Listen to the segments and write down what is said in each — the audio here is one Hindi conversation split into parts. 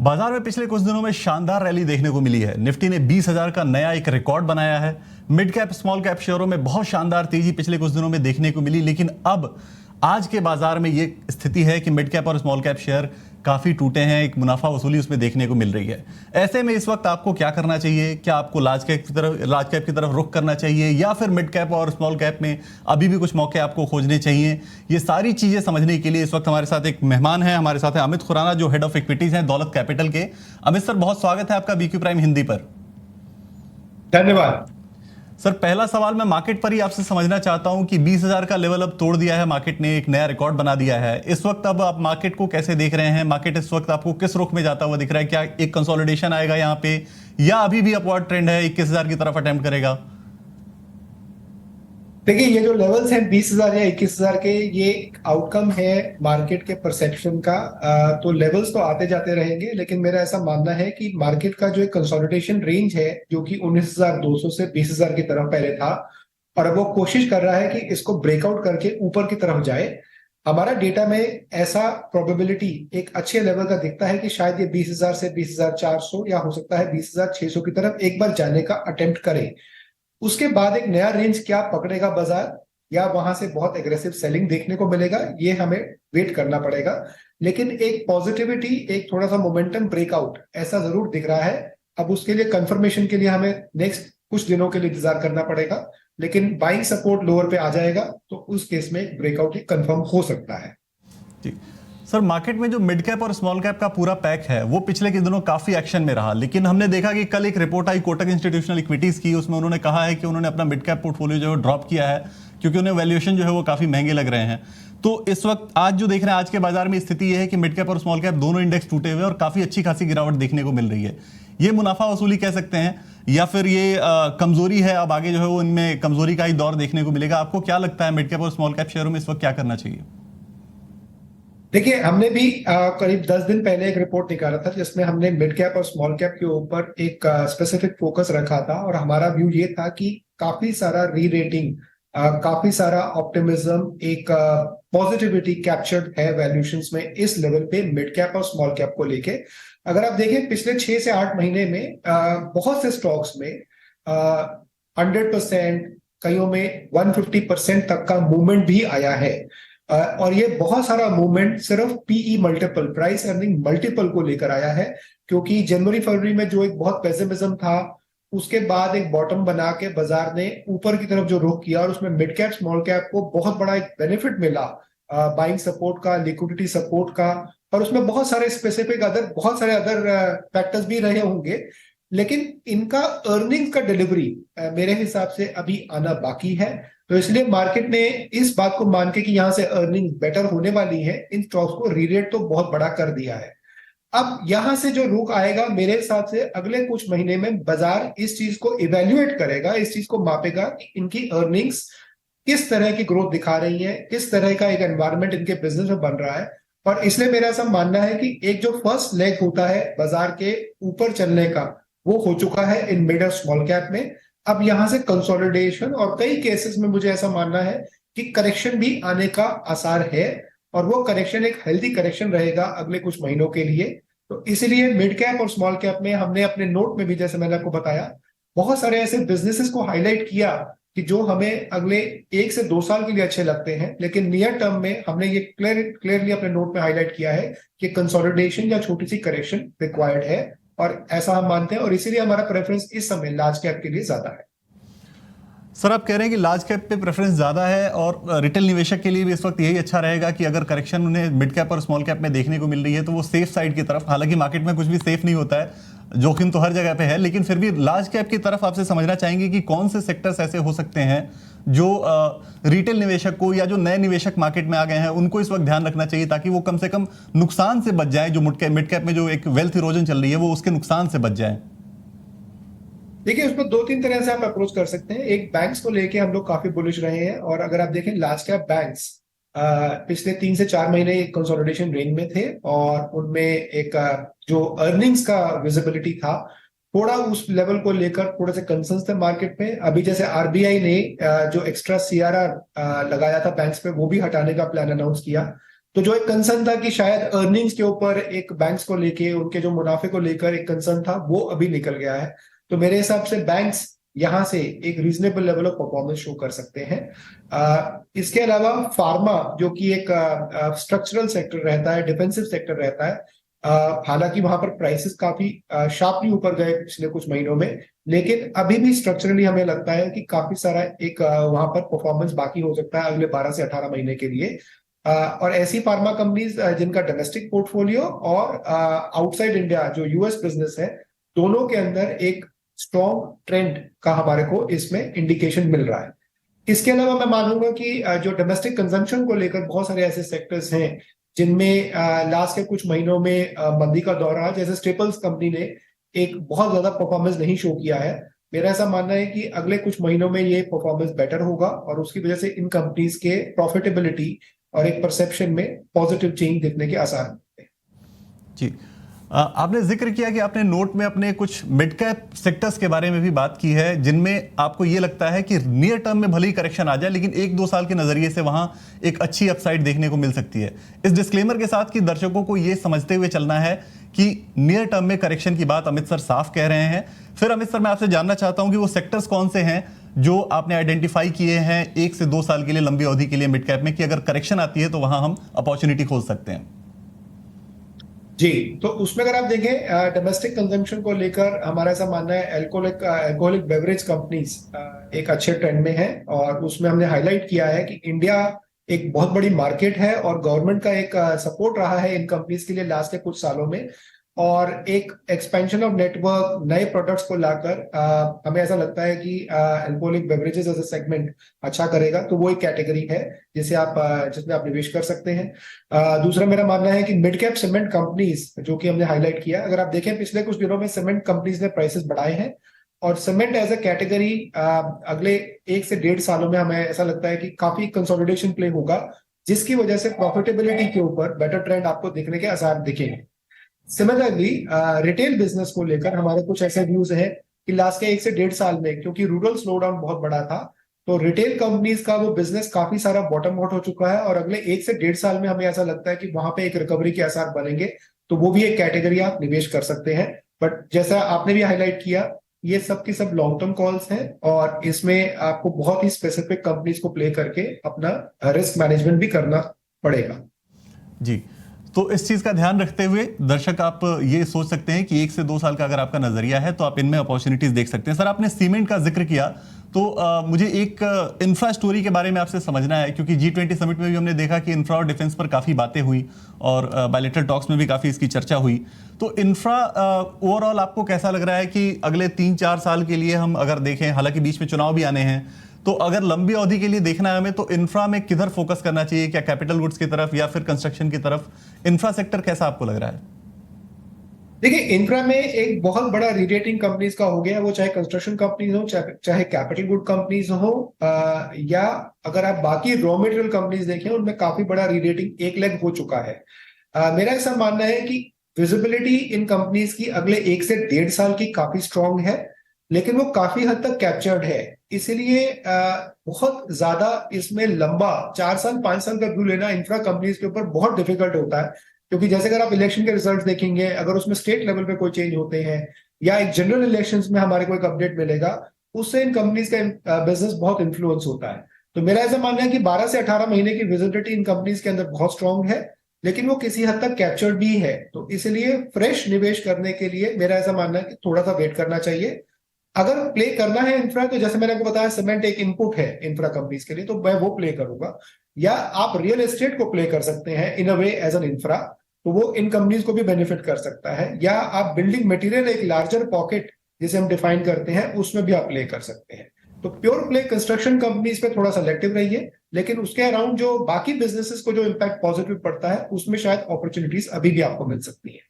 बाजार में पिछले कुछ दिनों में शानदार रैली देखने को मिली है। निफ्टी ने 20,000 का नया एक रिकॉर्ड बनाया है। मिड कैप स्मॉल कैप शेयरों में बहुत शानदार तेजी पिछले कुछ दिनों में देखने को मिली, लेकिन अब आज के बाजार में ये स्थिति है कि मिड कैप और स्मॉल कैप शेयर काफी टूटे हैं। एक मुनाफा वसूली उसमें देखने को मिल रही है। ऐसे में इस वक्त आपको क्या करना चाहिए? क्या आपको लार्ज कैप की तरफ रुख करना चाहिए, या फिर मिड कैप और स्मॉल कैप में अभी भी कुछ मौके आपको खोजने चाहिए? ये सारी चीजें समझने के लिए इस वक्त हमारे साथ एक मेहमान है। हमारे साथ है अमित खुराना, जो हेड ऑफ इक्विटीज हैं दौलत कैपिटल के। अमित सर, बहुत स्वागत है आपका बीक्यू प्राइम हिंदी पर। धन्यवाद सर, पहला सवाल मैं मार्केट पर ही आपसे समझना चाहता हूं कि 20,000 का लेवल अब तोड़ दिया है मार्केट ने, एक नया रिकॉर्ड बना दिया है। इस वक्त अब आप मार्केट को कैसे देख रहे हैं? मार्केट इस वक्त आपको किस रुख में जाता हुआ दिख रहा है? क्या एक कंसोलिडेशन आएगा यहाँ पे, या अभी भी अपवर्ड ट्रेंड है, 21,000 की तरफ अटेम्प्ट करेगा? देखिए, ये जो लेवल्स हैं 20,000 या 21,000 के, ये आउटकम है मार्केट के परसेप्शन का। तो लेवल्स तो आते जाते रहेंगे, लेकिन मेरा ऐसा मानना है कि मार्केट का जो एक कंसोलिडेशन रेंज है, जो कि 19,200 से 20,000 की तरफ पहले था, और अब वो कोशिश कर रहा है कि इसको ब्रेकआउट करके ऊपर की तरफ जाए। हमारा डेटा में ऐसा प्रोबेबिलिटी एक अच्छे लेवल का दिखता है कि शायद ये 20,000 से 20,400 या हो सकता है 20,600 की तरफ एक बार जाने का अटेम्प्ट करे। उसके बाद एक नया रेंज क्या पकड़ेगा बाजार, या वहां से बहुत एग्रेसिव सेलिंग देखने को मिलेगा, ये हमें वेट करना पड़ेगा। लेकिन एक पॉजिटिविटी, एक थोड़ा सा मोमेंटम ब्रेकआउट ऐसा जरूर दिख रहा है। अब उसके लिए कंफर्मेशन के लिए हमें नेक्स्ट कुछ दिनों के लिए इंतजार करना पड़ेगा, लेकिन बाइंग सपोर्ट लोअर पे आ जाएगा तो उस केस में ब्रेकआउट कंफर्म हो सकता है। जी सर, मार्केट में जो मिड कैप और स्मॉल कैप का पूरा पैक है वो पिछले के दिनों काफी एक्शन में रहा, लेकिन हमने देखा कि कल एक रिपोर्ट आई कोटक इंस्टीट्यूशनल इक्विटीज की। उसमें उन्होंने कहा है कि उन्होंने अपना मिड कैप पोर्टफोलियो जो है ड्रॉप किया है, क्योंकि उन्हें वैल्यूएशन जो है वो काफी महंगे लग रहे हैं। तो इस वक्त आज जो देख रहे हैं, आज के बाजार में स्थिति यह है कि मिड कैप और स्मॉल कैप दोनों इंडेक्स टूटे हुए और काफी अच्छी खासी गिरावट देखने को मिल रही है। ये मुनाफा वसूली कह सकते हैं, या फिर ये कमजोरी है? अब आगे जो है वो इनमें कमजोरी का ही दौर देखने को मिलेगा। आपको क्या लगता है, मिड कैप और स्मॉल कैप शेयरों में इस वक्त क्या करना चाहिए? देखिए, हमने भी करीब 10 दिन पहले एक रिपोर्ट निकाला था, जिसमें हमने मिड कैप और स्मॉल कैप के ऊपर एक स्पेसिफिक फोकस रखा था, और हमारा व्यू ये था कि काफी सारा री रेटिंग, काफी सारा ऑप्टिमिज्म, एक पॉजिटिविटी कैप्चर्ड है वैल्यूएशंस में इस लेवल पे मिड कैप और स्मॉल कैप को लेके। अगर आप देखें पिछले 6 से 8 महीने में बहुत से स्टॉक्स में 100%, कईयों में 150% तक का मूवमेंट भी आया है। और ये बहुत सारा मूवमेंट सिर्फ PE multiple, price earning multiple को लेकर आया है, क्योंकि जनवरी फरवरी में जो एक बहुत पेसिमिज्म था, उसके बाद एक बॉटम बना के बाजार ने ऊपर की तरफ जो रुख किया, और उसमें मिड कैप स्मॉल कैप को बहुत बड़ा एक बेनिफिट मिला बाइंग सपोर्ट का, लिक्विडिटी सपोर्ट का, और उसमें बहुत सारे स्पेसिफिक बहुत सारे अदर फैक्टर्स भी रहे होंगे। लेकिन इनका अर्निंग्स का डिलीवरी मेरे हिसाब से अभी आना बाकी है। तो इसलिए मार्केट ने इस बात को मान के कि यहां से अर्निंग बेटर होने वाली है, इन स्टॉक्स को रीरेट तो बहुत बड़ा कर दिया है। अब यहां से जो रुख आएगा, मेरे हिसाब से अगले कुछ महीने में बाजार इस चीज को इवेल्युएट करेगा, इस चीज को मापेगा कि इनकी अर्निंग्स किस तरह की ग्रोथ दिखा रही है, किस तरह का एक एनवायरमेंट इनके बिजनेस में बन रहा है। और इसलिए मेरा ऐसा मानना है कि एक जो फर्स्ट लेग होता है बाजार के ऊपर चलने का, वो हो चुका है इन मिड और स्मॉल कैप में। अब यहां से कंसोलिडेशन, और कई केसेस में मुझे ऐसा मानना है कि करेक्शन भी आने का आसार है, और वो करेक्शन एक हेल्दी करेक्शन रहेगा अगले कुछ महीनों के लिए। तो इसीलिए मिड कैप और स्मॉल कैप में हमने अपने नोट में भी, जैसे मैंने आपको बताया, बहुत सारे ऐसे बिजनेसेस को हाईलाइट किया कि जो हमें अगले 1 से 2 साल के लिए अच्छे लगते हैं, लेकिन नियर टर्म में हमने ये क्लियरली अपने नोट में हाईलाइट किया है कि कंसोलिडेशन या छोटी सी करेक्शन रिक्वायर्ड है, और ऐसा हम मानते हैं, और इसीलिए हमारा प्रेफरेंस इस समय लार्ज कैप के लिए ज्यादा है। सर, आप कह रहे हैं कि लार्ज कैप पे प्रेफरेंस ज्यादा है, और रिटेल निवेशक के लिए भी इस वक्त यही अच्छा रहेगा कि अगर करेक्शन उन्हें मिड कैप और स्मॉल कैप में देखने को मिल रही है तो वो सेफ साइड की तरफ, हालांकि मार्केट में कुछ भी सेफ नहीं होता है, जोखिम तो हर जगह पे है, लेकिन फिर भी लार्ज कैप की तरफ आपसे समझना चाहेंगे कि कौन से सेक्टर्स ऐसे हो सकते हैं जो रिटेल निवेशक को, या जो नए निवेशक मार्केट में आ गए हैं, उनको इस वक्त ध्यान रखना चाहिए, ताकि वो कम से कम नुकसान से बच जाए, जो मिड कैप में जो एक वेल्थ इरोजन चल रही है वो उसके नुकसान से बच जाए। देखिए, उसको 2-3 तरह से आप अप्रोच कर सकते हैं। एक, बैंक्स को लेके हम लोग काफी बुलिश रहे हैं, और अगर आप देखें लार्ज कैप बैंक्स पिछले 3 से 4 महीने एक कंसोलिडेशन रेंज में थे, और उनमें एक जो अर्निंग्स का विजिबिलिटी था, थोड़ा उस लेवल को लेकर थोड़े से कंसर्न्स थे मार्केट में। अभी जैसे आरबीआई ने जो एक्स्ट्रा सीआरआर लगाया था बैंक्स पे, वो भी हटाने का प्लान अनाउंस किया। तो जो एक कंसर्न था कि शायद अर्निंग्स के ऊपर एक बैंक्स को लेके उनके जो मुनाफे को लेकर एक कंसर्न था, वो अभी निकल गया है। तो मेरे हिसाब से बैंक्स यहां से एक reasonable level of performance show कर सकते हैं। इसके अलावा फार्मा, जो कि एक स्ट्रक्चरल सेक्टर रहता है, डिफेंसिव सेक्टर रहता है, हालांकि वहां पर प्राइसेस काफी शार्पली ऊपर गए पिछले कुछ महीनों में, लेकिन अभी भी स्ट्रक्चरली हमें लगता है कि काफी सारा एक वहां पर परफॉर्मेंस बाकी हो सकता है अगले 12 से 18 महीने के लिए। और ऐसी फार्मा कंपनीज जिनका डोमेस्टिक पोर्टफोलियो और आउटसाइड इंडिया जो यूएस बिजनेस है, दोनों के अंदर एक स्ट्रॉन्ग ट्रेंड का हमारे को इसमें इंडिकेशन मिल रहा है। इसके अलावा मैं मानूंगा कि जो डोमेस्टिक कंजम्पशन को लेकर बहुत सारे ऐसे सेक्टर्स हैं जिनमें लास्ट के कुछ महीनों में मंदी का दौर रहा, जैसे स्टेपल्स कंपनी ने एक बहुत ज्यादा परफॉर्मेंस नहीं शो किया है। मेरा ऐसा मानना है कि अगले कुछ महीनों में ये परफॉर्मेंस बेटर होगा और उसकी वजह से इन कंपनीज के प्रॉफिटेबिलिटी और एक परसेप्शन में पॉजिटिव चेंज दिखने के आसार हैं। जी, आपने जिक्र किया कि आपने नोट में अपने कुछ मिड कैप सेक्टर्स के बारे में भी बात की है जिनमें आपको ये लगता है कि नियर टर्म में भले ही करेक्शन आ जाए लेकिन 1-2 साल के नजरिए से वहां एक अच्छी अपसाइड देखने को मिल सकती है। इस डिस्क्लेमर के साथ कि दर्शकों को ये समझते हुए चलना है कि नियर टर्म में करेक्शन की बात अमित सर साफ कह रहे हैं। फिर अमित सर, मैं आपसे जानना चाहता हूं कि वो सेक्टर्स कौन से हैं जो आपने आइडेंटिफाई किए हैं 1 से 2 साल के लिए, लंबी अवधि के लिए मिड कैप में, कि अगर करेक्शन आती है तो वहां हम अपॉर्चुनिटी खोज सकते हैं। जी, तो उसमें अगर आप देखें डोमेस्टिक कंजम्पशन को लेकर हमारा ऐसा मानना है अल्कोहलिक बेवरेज कंपनीज एक अच्छे ट्रेंड में है, और उसमें हमने हाईलाइट किया है कि इंडिया एक बहुत बड़ी मार्केट है और गवर्नमेंट का एक सपोर्ट रहा है इन कंपनीज के लिए लास्ट के कुछ सालों में, और एक एक्सपेंशन ऑफ नेटवर्क, नए प्रोडक्ट्स को लाकर हमें ऐसा लगता है कि alcoholic beverages as a segment अच्छा करेगा। तो वो एक कैटेगरी है जिसमें आप निवेश कर सकते हैं। दूसरा मेरा मानना है कि मिड कैप सीमेंट कंपनीज, जो कि हमने हाईलाइट किया, अगर आप देखें पिछले कुछ दिनों में सीमेंट कंपनीज ने प्राइसेस बढ़ाए हैं, और सीमेंट एज अ कैटेगरी अगले 1 से 1.5 सालों में हमें ऐसा लगता है कि काफी कंसोलिडेशन प्ले होगा, जिसकी वजह से प्रॉफिटेबिलिटी के ऊपर बेटर ट्रेंड आपको दिखने के आसार दिखेंगे। सिमिलरली रिटेल बिजनेस को लेकर हमारे कुछ ऐसे व्यूज हैं कि लास्ट के 1 से 1.5 साल में, क्योंकि रूरल स्लोडाउन बहुत बड़ा था, तो रिटेल कंपनीज का वो बिजनेस काफी सारा बॉटम आउट हो चुका है, और अगले 1 से 1.5 साल में हमें ऐसा लगता है कि वहां पे एक रिकवरी के आसार बनेंगे। तो वो भी एक कैटेगरी आप निवेश कर सकते हैं। बट जैसा आपने भी हाईलाइट किया, ये सब की सब लॉन्ग टर्म कॉल्स हैं, और इसमें आपको बहुत ही स्पेसिफिक कंपनीज को प्ले करके अपना रिस्क मैनेजमेंट भी करना पड़ेगा। जी, तो इस चीज का ध्यान रखते हुए दर्शक आप ये सोच सकते हैं कि 1 से 2 साल का अगर आपका नजरिया है तो आप इनमें अपॉर्चुनिटीज देख सकते हैं। सर, आपने सीमेंट का जिक्र किया, तो मुझे एक इंफ्रा स्टोरी के बारे में आपसे समझना है, क्योंकि G20 समिट में भी हमने देखा कि इंफ्रा और डिफेंस पर काफी बातें हुई और बायलैटरल टॉक्स में भी काफी इसकी चर्चा हुई। तो इंफ्रा ओवरऑल आपको कैसा लग रहा है कि अगले 3-4 साल के लिए हम अगर देखें, हालांकि बीच में चुनाव भी आने हैं, तो अगर लंबी अवधि के लिए देखना है हमें, तो इंफ्रा में किधर फोकस करना चाहिए? क्या कैपिटल गुड्स की तरफ या फिर कंस्ट्रक्शन की तरफ? इंफ्रा सेक्टर कैसा आपको लग रहा है? देखिए, इंफ्रा में एक बहुत बड़ा रीरेटिंग कंपनीज का हो गया, वो चाहे कंस्ट्रक्शन कंपनीज हो, चाहे कैपिटल गुड कंपनीज हो, या अगर आप बाकी रॉ मटेरियल कंपनीज देखें, उनमें काफी बड़ा रीरेटिंग एक लेग हो चुका है। मेरा ऐसा मानना है कि विजिबिलिटी इन कंपनीज की अगले 1 से 1.5 साल की काफी स्ट्रांग है, लेकिन वो काफी हद तक कैप्चर्ड है। इसलिए बहुत ज्यादा इसमें लंबा 4 साल 5 साल का व्यू लेना इंफ्रा कंपनीज के ऊपर बहुत डिफिकल्ट होता है, क्योंकि जैसे अगर आप इलेक्शन के रिजल्ट देखेंगे, अगर उसमें स्टेट लेवल पे कोई चेंज होते हैं या एक जनरल इलेक्शंस में हमारे को एक अपडेट मिलेगा, उससे इन कंपनीज का बिजनेस बहुत इन्फ्लुएंस होता है। तो मेरा ऐसा मानना है कि 12 से 18 महीने की विजिबिलिटी इन कंपनीज के अंदर बहुत स्ट्रांग है, लेकिन वो किसी हद तक कैप्चर्ड भी है। तो इसलिए फ्रेश निवेश करने के लिए मेरा ऐसा मानना है कि थोड़ा सा वेट करना चाहिए। अगर प्ले करना है इंफ्रा, तो जैसे मैंने आपको बताया, सीमेंट एक इनपुट है इंफ्रा कंपनीज के लिए, तो मैं वो प्ले करूंगा। या आप रियल एस्टेट को प्ले कर सकते हैं इन अ वे एज एन इंफ्रा, तो वो इन कंपनीज को भी बेनिफिट कर सकता है। या आप बिल्डिंग मटेरियल, एक लार्जर पॉकेट जिसे हम डिफाइन करते हैं, उसमें भी आप प्ले कर सकते हैं। तो प्योर प्ले कंस्ट्रक्शन कंपनीज पे थोड़ा सा सेलेक्टिव रहिए, लेकिन उसके अराउंड जो बाकी बिजनेसेस को जो इम्पैक्ट पॉजिटिव पड़ता है, उसमें शायद अपॉर्चुनिटीज अभी भी आपको मिल सकती है।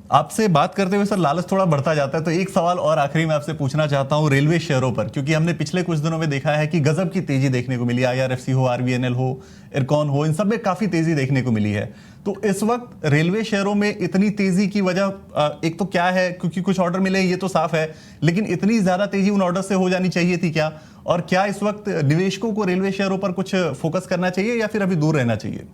आपसे बात करते हुए सर लालच थोड़ा बढ़ता जाता है, तो एक सवाल और आखिरी में आपसे पूछना चाहता हूं रेलवे शेयरों पर, क्योंकि हमने पिछले कुछ दिनों में देखा है कि गजब की तेजी देखने को मिली। आईआरएफसी हो, आरबीएनएल हो, इरकॉन हो, इन सब में काफी तेजी देखने को मिली है। तो इस वक्त रेलवे शेयरों में इतनी तेजी की वजह एक तो क्या है, क्योंकि कुछ ऑर्डर मिले ये तो साफ है, लेकिन इतनी ज्यादा तेजी उन ऑर्डर से हो जानी चाहिए थी क्या? और क्या इस वक्त निवेशकों को रेलवे शेयरों पर कुछ फोकस करना चाहिए या फिर अभी दूर रहना चाहिए?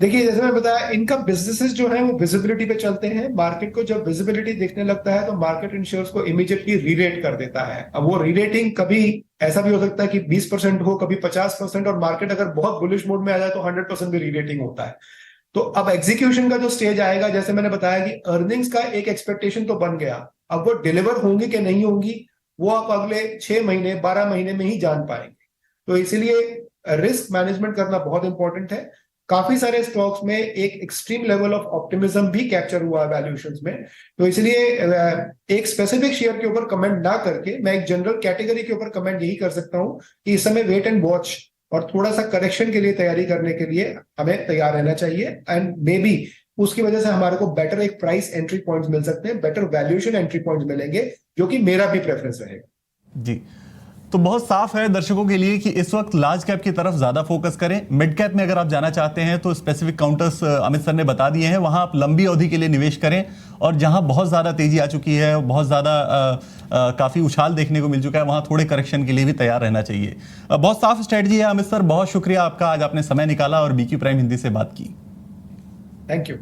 देखिए, जैसे मैं बताया, इनका बिजनेसेस जो है वो विजिबिलिटी पे चलते हैं। मार्केट को जब विजिबिलिटी दिखने लगता है तो मार्केट इन शेयर्स को इमीडिएटली रीरेट कर देता है। अब वो रीरेटिंग कभी ऐसा भी हो सकता है कि 20% हो, कभी 50%, और मार्केट अगर बहुत बुलिश मोड में आ जाए तो 100% भी रीरेटिंग होता है। तो अब एग्जीक्यूशन का जो स्टेज आएगा, जैसे मैंने बताया कि अर्निंग्स का एक एक्सपेक्टेशन तो बन गया, अब वो डिलीवर होंगी कि नहीं होंगी वो आप अगले 6 महीने 12 महीने में ही जान पाएंगे। तो इसीलिए रिस्क मैनेजमेंट करना बहुत इंपॉर्टेंट है। काफी सारे स्टॉक्स में एक एक्सट्रीम लेवल ऑफ ऑप्टिमिज्म भी कैप्चर हुआ है वैल्यूएशंस में। तो इसलिए एक स्पेसिफिक शेयर के ऊपर कमेंट ना करके मैं एक जनरल कैटेगरी के ऊपर कमेंट यही कर सकता हूं कि इस समय वेट एंड वॉच और थोड़ा सा करेक्शन के लिए तैयारी करने के लिए हमें तैयार रहना चाहिए। एंड मे बी उसकी वजह से हमारे को बेटर एक प्राइस एंट्री पॉइंट्स मिल सकते हैं, बेटर वैल्यूएशन एंट्री पॉइंट्स मिलेंगे, जो कि मेरा भी प्रेफरेंस रहेगा। जी, तो बहुत साफ है दर्शकों के लिए कि इस वक्त लार्ज कैप की तरफ ज्यादा फोकस करें। मिड कैप में अगर आप जाना चाहते हैं तो स्पेसिफिक काउंटर्स अमित सर ने बता दिए हैं, वहां आप लंबी अवधि के लिए निवेश करें, और जहां बहुत ज्यादा तेजी आ चुकी है, बहुत ज्यादा काफी उछाल देखने को मिल चुका है, वहां थोड़े करेक्शन के लिए भी तैयार रहना चाहिए। बहुत साफ स्ट्रेटजी है अमित सर, बहुत शुक्रिया आपका, आज आपने समय निकाला और बीक्यू प्राइम हिंदी से बात की। Thank you.